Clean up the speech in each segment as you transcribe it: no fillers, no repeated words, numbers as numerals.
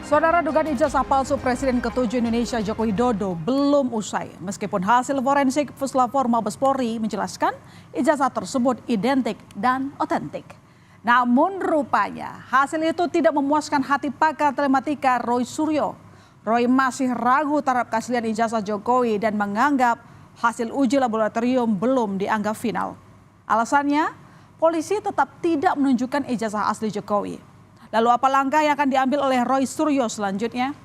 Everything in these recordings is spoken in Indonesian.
Saudara, dugaan ijazah palsu Presiden ke-7 Indonesia Joko Widodo belum usai. Meskipun hasil forensik Puslapor Mabes Polri menjelaskan ijazah tersebut identik dan otentik. Namun rupanya hasil itu tidak memuaskan hati pakar telematika Roy Suryo. Roy masih ragu terhadap keaslian ijazah Jokowi dan menganggap hasil uji laboratorium belum dianggap final. Alasannya, polisi tetap tidak menunjukkan ijazah asli Jokowi. Lalu apa langkah yang akan diambil oleh Roy Suryo selanjutnya?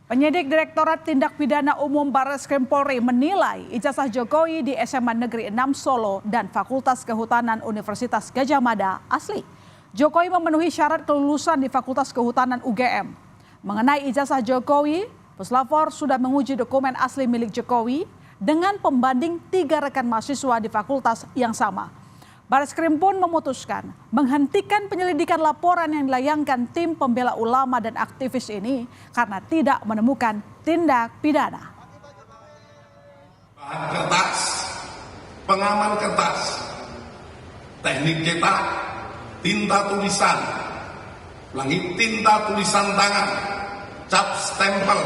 Penyidik Direktorat Tindak Pidana Umum Barreskrim Polri menilai ijazah Jokowi di SMA Negeri 6 Solo dan Fakultas Kehutanan Universitas Gadjah Mada asli. Jokowi memenuhi syarat kelulusan di Fakultas Kehutanan UGM. Mengenai ijazah Jokowi, Puslapor sudah menguji dokumen asli milik Jokowi dengan pembanding 3 rekan mahasiswa di fakultas yang sama. Barreskrim pun memutuskan menghentikan penyelidikan laporan yang dilayangkan tim pembela ulama dan aktivis ini karena tidak menemukan tindak pidana. Bahan kertas, pengaman kertas, teknik cetak, tinta tulisan, tinta tulisan tangan, cap stempel,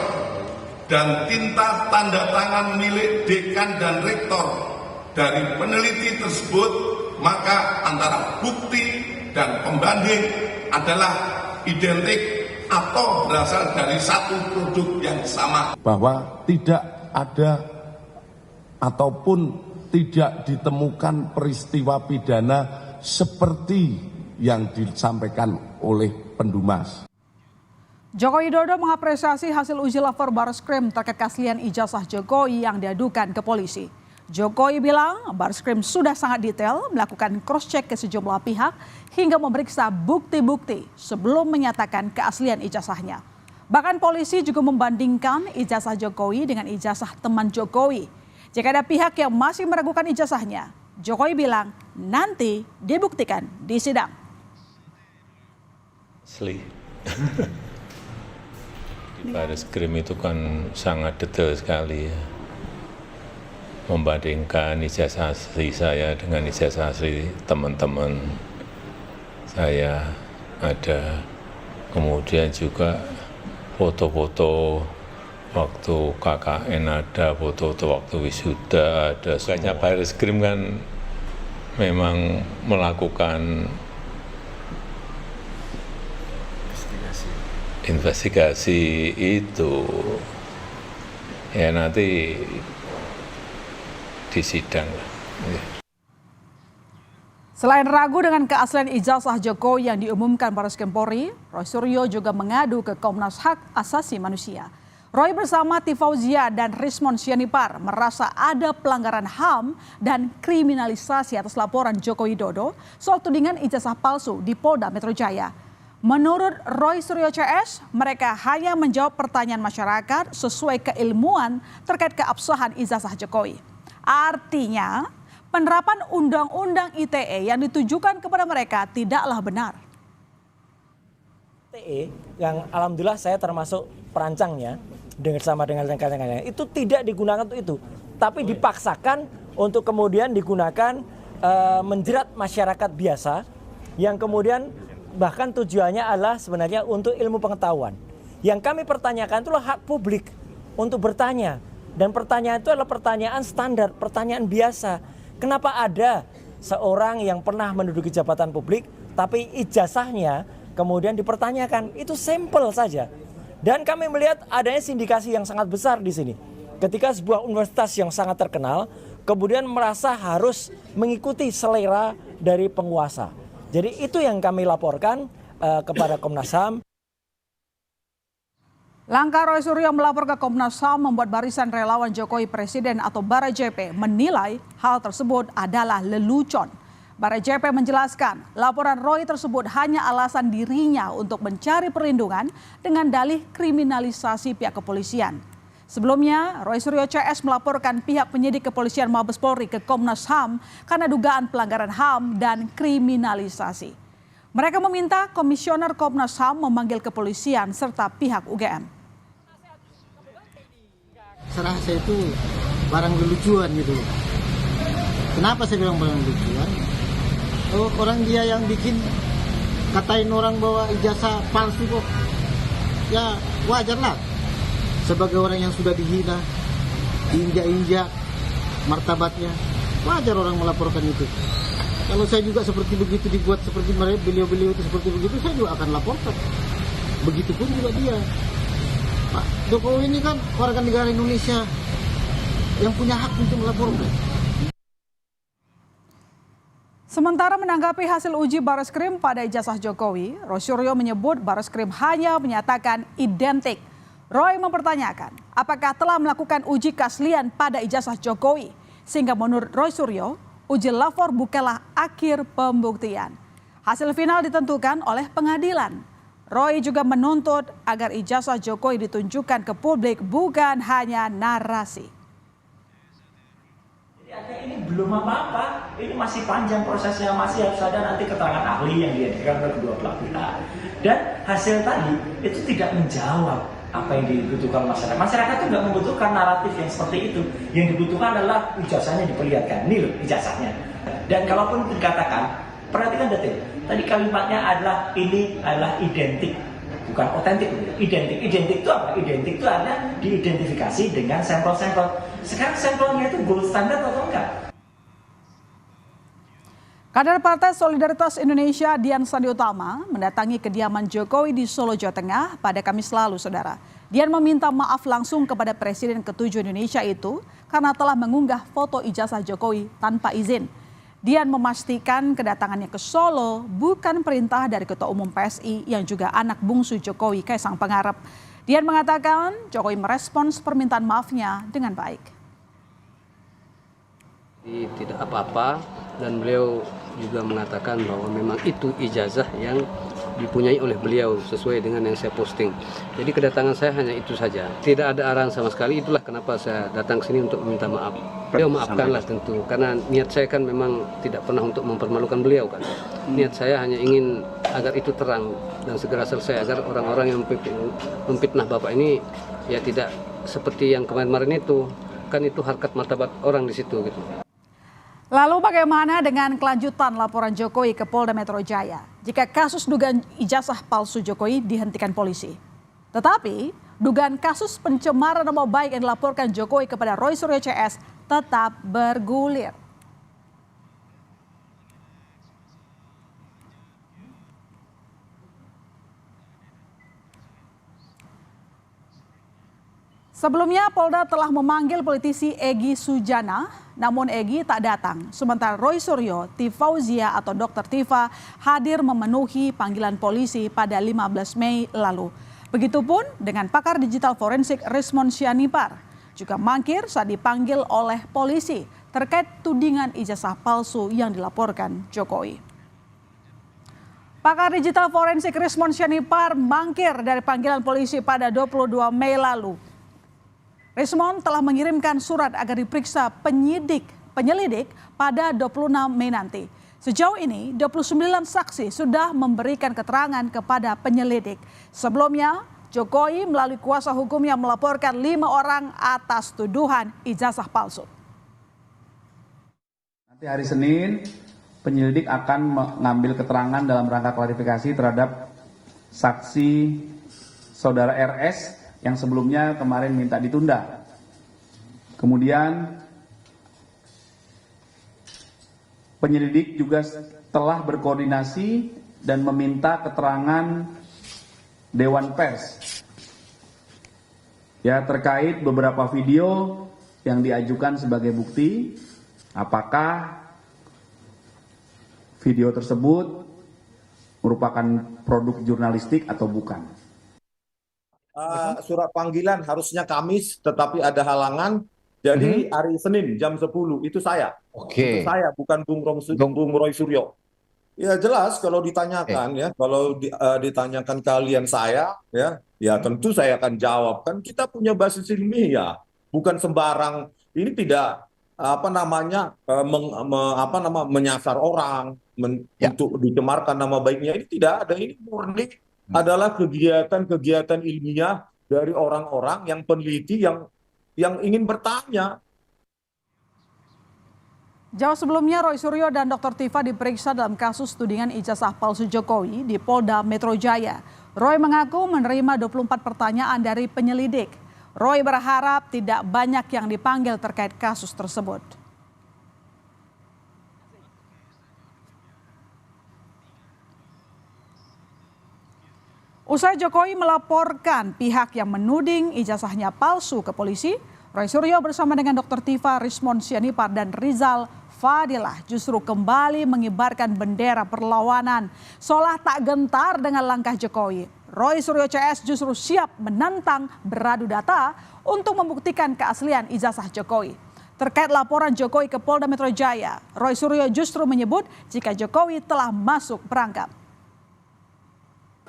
dan tinta tanda tangan milik dekan dan rektor dari peneliti tersebut, maka antara bukti dan pembanding adalah identik atau berasal dari satu produk yang sama. Bahwa tidak ada ataupun tidak ditemukan peristiwa pidana seperti yang disampaikan oleh pendumas. Joko Widodo mengapresiasi hasil uji lapor Barreskrim terkait keaslian ijazah Jokowi yang diadukan ke polisi. Jokowi bilang Barreskrim sudah sangat detail melakukan cross-check ke sejumlah pihak hingga memeriksa bukti-bukti sebelum menyatakan keaslian ijazahnya. Bahkan polisi juga membandingkan ijazah Jokowi dengan ijazah teman Jokowi. Jika ada pihak yang masih meragukan ijazahnya, Jokowi bilang nanti dibuktikan di sidang. Asli. Di Barreskrim itu kan sangat detail sekali ya. Membandingkan ijazah asli saya dengan ijazah asli teman-teman saya ada. Kemudian juga foto-foto waktu KKN ada, foto-foto waktu wisuda ada. Kayaknya Barreskrim kan memang melakukan investigasi itu. Ya nanti di sidang. Selain ragu dengan keaslian ijazah Jokowi yang diumumkan Barreskrim Polri, Roy Suryo juga mengadu ke Komnas Hak Asasi Manusia. Roy bersama Tifauzia dan Rismon Sianipar merasa ada pelanggaran HAM dan kriminalisasi atas laporan Joko Widodo soal tudingan ijazah palsu di Polda Metro Jaya. Menurut Roy Suryo CS, mereka hanya menjawab pertanyaan masyarakat sesuai keilmuan terkait keabsahan ijazah Jokowi. Artinya, penerapan Undang-Undang ITE yang ditujukan kepada mereka tidaklah benar. ITE yang alhamdulillah saya termasuk perancangnya bersama dengan rekan-rekannya itu tidak digunakan untuk itu, tapi dipaksakan untuk kemudian digunakan menjerat masyarakat biasa yang kemudian bahkan tujuannya adalah sebenarnya untuk ilmu pengetahuan. Yang kami pertanyakan itulah hak publik untuk bertanya. Dan pertanyaan itu adalah pertanyaan standar, pertanyaan biasa. Kenapa ada seorang yang pernah menduduki jabatan publik, tapi ijazahnya kemudian dipertanyakan? Itu sampel saja. Dan kami melihat adanya sindikasi yang sangat besar di sini. Ketika sebuah universitas yang sangat terkenal, kemudian merasa harus mengikuti selera dari penguasa. Jadi itu yang kami laporkan kepada Komnas HAM. Langkah Roy Suryo melapor ke Komnas HAM membuat barisan relawan Jokowi Presiden atau Bara JP menilai hal tersebut adalah lelucon. Bara JP menjelaskan laporan Roy tersebut hanya alasan dirinya untuk mencari perlindungan dengan dalih kriminalisasi pihak kepolisian. Sebelumnya, Roy Suryo CS melaporkan pihak penyidik kepolisian Mabes Polri ke Komnas HAM karena dugaan pelanggaran HAM dan kriminalisasi. Mereka meminta Komisioner Komnas HAM memanggil kepolisian serta pihak UGM. Saya rasa itu barang lelucuan gitu. Kenapa saya bilang barang lelucuan? Oh, orang dia yang bikin katain orang bawa ijazah palsu kok. Ya wajar lah. Sebagai orang yang sudah dihina, diinjak-injak martabatnya, wajar orang melaporkan itu. Kalau saya juga seperti begitu dibuat seperti beliau-beliau itu seperti begitu, saya juga akan laporkan. Begitupun juga dia. Pak Jokowi ini kan warga negara Indonesia yang punya hak untuk melaporkan. Sementara menanggapi hasil uji Bareskrim pada ijazah Jokowi, Roy Suryo menyebut Bareskrim hanya menyatakan identik. Roy mempertanyakan apakah telah melakukan uji keaslian pada ijazah Jokowi, sehingga menurut Roy Suryo, uji lapor bukanlah akhir pembuktian. Hasil final ditentukan oleh pengadilan. Roy juga menuntut agar ijazah Jokowi ditunjukkan ke publik, bukan hanya narasi. Ini belum apa-apa, ini masih panjang prosesnya, masih harus ada nanti keterangan ahli yang dihadirkan oleh kedua belah pihak. Dan hasil tadi itu tidak menjawab apa yang dibutuhkan masyarakat. Masyarakat itu nggak membutuhkan naratif yang seperti itu. Yang dibutuhkan adalah ijazahnya diperlihatkan, nih loh ijazahnya. Dan kalaupun dikatakan, perhatikan detail. Tadi kalimatnya adalah ini adalah identik, bukan otentik. Identik, identik itu apa? Identik itu adalah diidentifikasi dengan sampel-sampel. Sekarang sampelnya itu gold standard atau enggak? Kader Partai Solidaritas Indonesia Dian Sandi Utama mendatangi kediaman Jokowi di Solo, Jawa Tengah pada Kamis lalu, saudara. Dian meminta maaf langsung kepada Presiden ke-7 Indonesia itu karena telah mengunggah foto ijazah Jokowi tanpa izin. Dian memastikan kedatangannya ke Solo bukan perintah dari Ketua Umum PSI yang juga anak bungsu Jokowi, Kaisang Pangarep. Dian mengatakan Jokowi merespons permintaan maafnya dengan baik. Tidak apa-apa, dan beliau juga mengatakan bahwa memang itu ijazah yang dipunyai oleh beliau sesuai dengan yang saya posting. Jadi kedatangan saya hanya itu saja. Tidak ada arahan sama sekali, itulah kenapa saya datang ke sini untuk meminta maaf. Beliau maafkanlah tentu, karena niat saya kan memang tidak pernah untuk mempermalukan beliau kan. Niat saya hanya ingin agar itu terang dan segera selesai, agar orang-orang yang memfitnah Bapak ini ya tidak seperti yang kemarin-kemarin itu. Kan itu harkat martabat orang di situ gitu. Lalu bagaimana dengan kelanjutan laporan Jokowi ke Polda Metro Jaya jika kasus dugaan ijazah palsu Jokowi dihentikan polisi? Tetapi dugaan kasus pencemaran nama baik yang dilaporkan Jokowi kepada Roy Suryo CS tetap bergulir. Sebelumnya Polda telah memanggil politisi Egy Sujana, namun Egy tak datang. Sementara Roy Suryo, Tifauzia atau Dr. Tifa hadir memenuhi panggilan polisi pada 15 Mei lalu. Begitupun dengan pakar digital forensik Rismon Sianipar, juga mangkir saat dipanggil oleh polisi terkait tudingan ijazah palsu yang dilaporkan Jokowi. Pakar digital forensik Rismon Sianipar mangkir dari panggilan polisi pada 22 Mei lalu. Rismon telah mengirimkan surat agar diperiksa penyelidik pada 26 Mei nanti. Sejauh ini 29 saksi sudah memberikan keterangan kepada penyelidik. Sebelumnya Jokowi melalui kuasa hukumnya melaporkan 5 orang atas tuduhan ijazah palsu. Nanti hari Senin penyelidik akan mengambil keterangan dalam rangka klarifikasi terhadap saksi saudara RS yang sebelumnya kemarin minta ditunda. Kemudian penyelidik juga telah berkoordinasi dan meminta keterangan Dewan Pers ya terkait beberapa video yang diajukan sebagai bukti, apakah video tersebut merupakan produk jurnalistik atau bukan. Surat panggilan harusnya Kamis, tetapi ada halangan. Jadi hari Senin jam 10 itu saya. Itu saya, bukan Bung Roy Suryo. Ya jelas kalau ditanyakan ya, kalau ditanyakan kalian saya ya tentu saya akan jawab. Kan kita punya basis ilmiah, bukan sembarang. Ini tidak menyasar orang untuk dicemarkan nama baiknya. Ini tidak ada, ini murni adalah kegiatan-kegiatan ilmiah dari orang-orang yang peneliti yang ingin bertanya. Jauh sebelumnya, Roy Suryo dan Dr. Tifa diperiksa dalam kasus tudingan ijazah palsu Jokowi di Polda Metro Jaya. Roy mengaku menerima 24 pertanyaan dari penyelidik. Roy berharap tidak banyak yang dipanggil terkait kasus tersebut. Usai Jokowi melaporkan pihak yang menuding ijazahnya palsu ke polisi, Roy Suryo bersama dengan Dr. Tifa, Rismon Sianipar, dan Rizal Fadilah justru kembali mengibarkan bendera perlawanan, seolah tak gentar dengan langkah Jokowi. Roy Suryo CS justru siap menantang beradu data untuk membuktikan keaslian ijazah Jokowi. Terkait laporan Jokowi ke Polda Metro Jaya, Roy Suryo justru menyebut jika Jokowi telah masuk perangkap.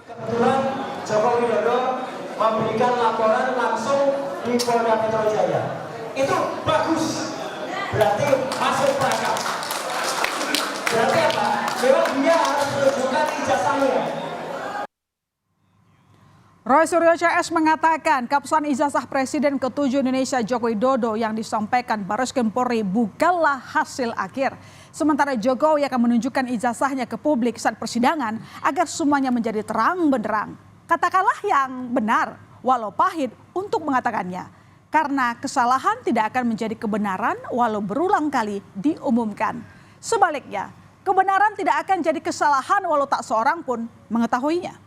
Kebetulan Joko Widodo memberikan laporan langsung di Polda Metro Jaya. Itu bagus. Berarti masuk perangkap. Berarti apa? Memang dia harus menunjukkan ijazahnya. Roy Suryo CS mengatakan kapsulan ijazah Presiden ke-7 Indonesia Joko Widodo yang disampaikan Barreskrim Polri bukanlah hasil akhir. Sementara Jokowi akan menunjukkan ijazahnya ke publik saat persidangan agar semuanya menjadi terang benderang. Katakanlah yang benar, walau pahit untuk mengatakannya. Karena kesalahan tidak akan menjadi kebenaran walau berulang kali diumumkan. Sebaliknya, kebenaran tidak akan jadi kesalahan walau tak seorang pun mengetahuinya.